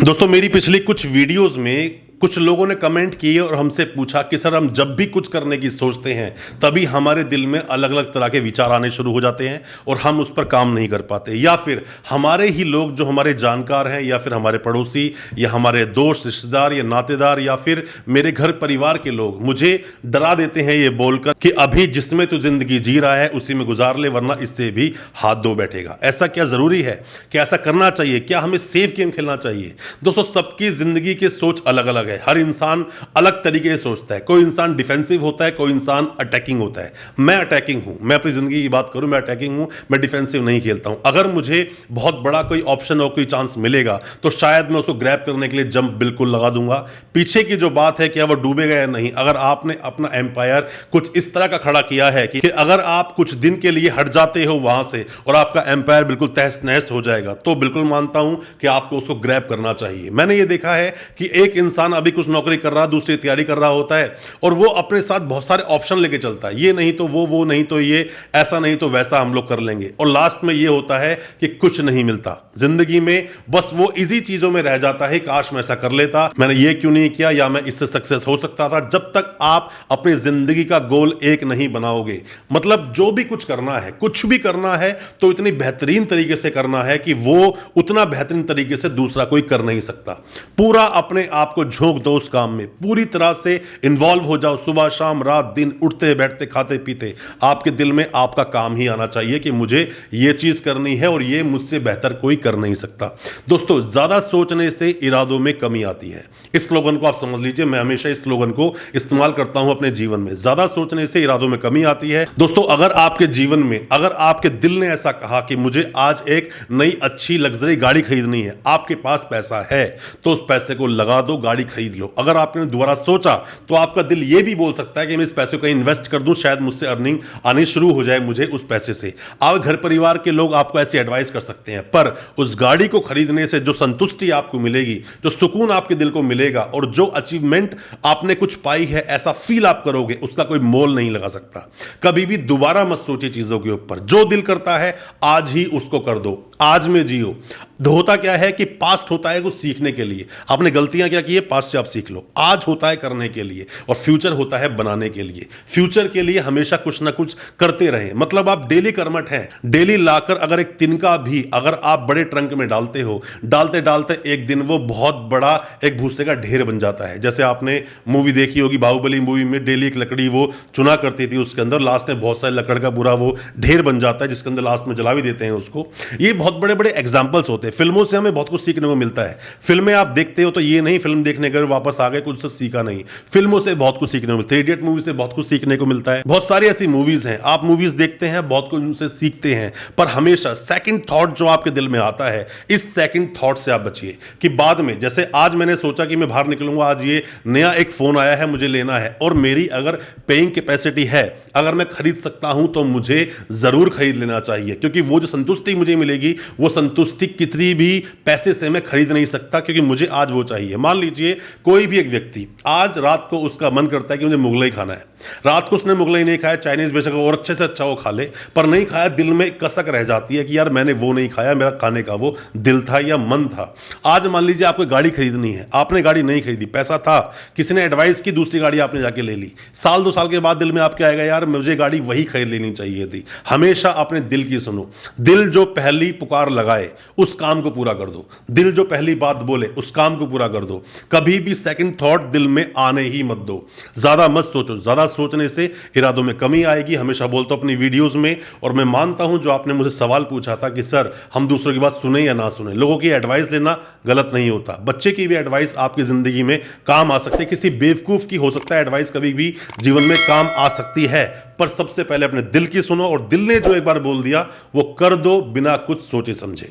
दोस्तों मेरी पिछली कुछ वीडियोस में कुछ लोगों ने कमेंट किए और हमसे पूछा कि सर हम जब भी कुछ करने की सोचते हैं तभी हमारे दिल में अलग अलग तरह के विचार आने शुरू हो जाते हैं और हम उस पर काम नहीं कर पाते, या फिर हमारे ही लोग जो हमारे जानकार हैं या फिर हमारे पड़ोसी या हमारे दोस्त रिश्तेदार या नातेदार या फिर मेरे घर परिवार के लोग मुझे डरा देते हैं ये बोलकर कि अभी जिसमें तू जिंदगी जी रहा है उसी में गुजार ले वरना इससे भी हाथ धो बैठेगा। ऐसा क्या जरूरी है? क्या ऐसा करना चाहिए? क्या हमें सेफ गेम खेलना चाहिए? दोस्तों सबकी जिंदगी की सोच अलग अलग है। हर इंसान अलग तरीके से सोचता है। कोई इंसान डिफेंसिव होता है, कोई इंसान अटैकिंग होता है। मैं अटैकिंग हूं। मैं अपनी जिंदगी की बात करूं, मैं अटैकिंग हूं। मैं डिफेंसिव नहीं खेलता हूं। अगर मुझे बहुत बड़ा कोई ऑप्शन और कोई चांस मिलेगा तो शायद मैं उसको ग्रैब करने के लिए जंप बिल्कुल लगा दूंगा। पीछे की जो बात है क्या वो डूबेगा या नहीं, अगर आपने अपना एम्पायर कुछ इस तरह का खड़ा किया है कि अगर आप कुछ दिन के लिए हट जाते हो वहां से और आपका एम्पायर बिल्कुल तहस नहस हो जाएगा, तो बिल्कुल मानता हूं कि आपको उसको ग्रैब करना चाहिए। मैंने ये देखा है कि एक इंसान अभी कुछ नौकरी कर रहा, दूसरी तैयारी कर रहा होता है और वो अपने साथ बहुत सारे ऑप्शन लेके चलता है। ये नहीं तो वो नहीं तो ये, ऐसा नहीं तो वैसा हम लोग कर लेंगे, और लास्ट में ये होता है कि कुछ नहीं मिलता जिंदगी में। बस वो इजी चीजों में रह जाता है, काश मैं ऐसा कर लेता, मैंने ये क्यों नहीं किया, या मैं इससे सक्सेस हो सकता था। जब तक आप अपनी जिंदगी का गोल एक नहीं बनाओगे, मतलब जो भी कुछ करना है, कुछ भी करना है तो इतनी बेहतरीन तरीके से करना है कि वो उतना बेहतरीन तरीके से दूसरा कोई कर नहीं सकता। पूरा अपने आप को झोंक दो उस काम में, पूरी तरह से इन्वॉल्व हो जाओ। सुबह शाम रात दिन, उठते बैठते खाते पीते आपके दिल में आपका काम ही आना चाहिए कि मुझे ये चीज करनी है और ये मुझसे बेहतर कोई कर नहीं सकता। दोस्तों ज्यादा सोचने से इरादों में कमी आती है। इस स्लोगन को आप समझ लीजिए, मैं हमेशा इस स्लोगन को इस्तेमाल करता हूं अपने जीवन में। ज्यादा सोचने से इरादों में कमी आती है। दोस्तों अगर आपके जीवन में, अगर आपके दिल ने ऐसा कहा कि मुझे आज एक नई अच्छी लग्जरी गाड़ी खरीदनी है, आपके पास पैसा है तो उस पैसे को लगा दो, गाड़ी खरीद लो। अगर आपने दोबारा सोचा तो आपका दिल यह भी बोल सकता है कि मैं इस पैसे को कहीं इन्वेस्ट कर दूं, शायद मुझसे अर्निंग आनी शुरू हो जाए मुझे उस पैसे से। आप घर परिवार के लोग आपको ऐसी एडवाइस कर सकते हैं, पर उस गाड़ी को खरीदने से जो संतुष्टि आपको मिलेगी, जो सुकून आपके दिल को मिलेगा और जो अचीवमेंट आपने कुछ पाई है, ऐसा फील आप करोगे, उसका कोई मोल नहीं लगा सकता। कभी भी दोबारा मत सोचिए चीजों के ऊपर। जो दिल करता है आज ही उसको कर दो, आज में जियो। होता क्या है कि पास्ट होता है कुछ सीखने के लिए, आपने गलतियां क्या की है पास्ट से आप सीख लो। आज होता है करने के लिए और फ्यूचर होता है बनाने के लिए। फ्यूचर के लिए हमेशा कुछ ना कुछ करते रहें। मतलब आप डेली कर्मठ हैं। डेली लाकर अगर एक तिनका भी अगर आप बड़े ट्रंक में डालते हो, डालते डालते एक दिन वो बहुत बड़ा एक भूसे का ढेर बन जाता है। जैसे आपने मूवी देखी होगी बाहुबली मूवी में, डेली एक लकड़ी वो चुना करती थी, उसके अंदर लास्ट में बहुत सारे लकड़ का पूरा वो ढेर बन जाता है, जिसके अंदर लास्ट में जला भी देते हैं उसको। ये बहुत बड़े बड़े एग्जाम्पल्स होते हैं। फिल्मों से हमें बहुत कुछ सीखने को मिलता है। फिल्में आप देखते हो तो ये नहीं फिल्म देखने गए वापस आ गए कुछ से सीखा नहीं। फिल्मों से बहुत कुछ सीखने को मिलता है। इडियट मूवी से बहुत कुछ सीखने को मिलता है। बहुत सारी ऐसी मूवीज हैं, आप मूवीज देखते हैं, बहुत कुछ उनसे सीखते हैं, पर हमेशा सेकंड थॉट जो आपके दिल में आता है, इस सेकंड थॉट से आप बचिए कि बाद में, जैसे आज मैंने सोचा कि मैं बाहर निकलूंगा, आज ये नया एक फोन आया है मुझे लेना है और मेरी अगर पेइंग कैपेसिटी है, अगर मैं खरीद सकता हूं तो मुझे जरूर खरीद लेना चाहिए, क्योंकि वो जो संतुष्टि मुझे मिलेगी वो संतुष्टि कितनी भी पैसे से मैं खरीद नहीं सकता, क्योंकि मुझे आज वो चाहिए। मान लीजिए कोई भी एक व्यक्ति आज रात को उसका मन करता है कि मुझे मुगलई खाना है, रात को उसने मुगलई नहीं खाया, चाइनीज बेशक और अच्छे से अच्छा वो खा ले, पर नहीं खाया, दिल में कसक रह जाती है कि यार मैंने वो नहीं खाया, मेरा खाने का वो दिल था या मन था। आज मान लीजिए आपको गाड़ी खरीदनी है, आपने गाड़ी नहीं खरीदी, पैसा था, किसी ने एडवाइस की, दूसरी गाड़ी आपने जाके ले ली। साल 2 साल के बाद दिल में आपके आएगा यार मुझे गाड़ी वही खरीद लेनी चाहिए थी। हमेशा अपने दिल की सुनो। दिल जो पहली पुकार लगाए उस काम को पूरा कर दो। दिल जो पहली बात बोले उस काम को पूरा कर दो। कभी भी सेकंड थॉट दिल में आने ही मत दो। ज्यादा मत सोचो। ज्यादा सोचने से इरादों में कमी आएगी। हमेशा बोलता हूं अपनी वीडियोस में, और मैं मानता हूं जो आपने मुझे सवाल पूछा था कि सर हम दूसरों की बात सुने या ना सुने, लोगों की एडवाइस लेना गलत नहीं होता। बच्चे की भी एडवाइस आपकी जिंदगी में काम आ सकती है। किसी बेवकूफ की हो सकता है एडवाइस कभी भी जीवन में काम आ सकती है, पर सबसे पहले अपने दिल की सुनो, और दिल ने जो एक बार बोल दिया वो कर दो बिना कुछ सोचे समझे।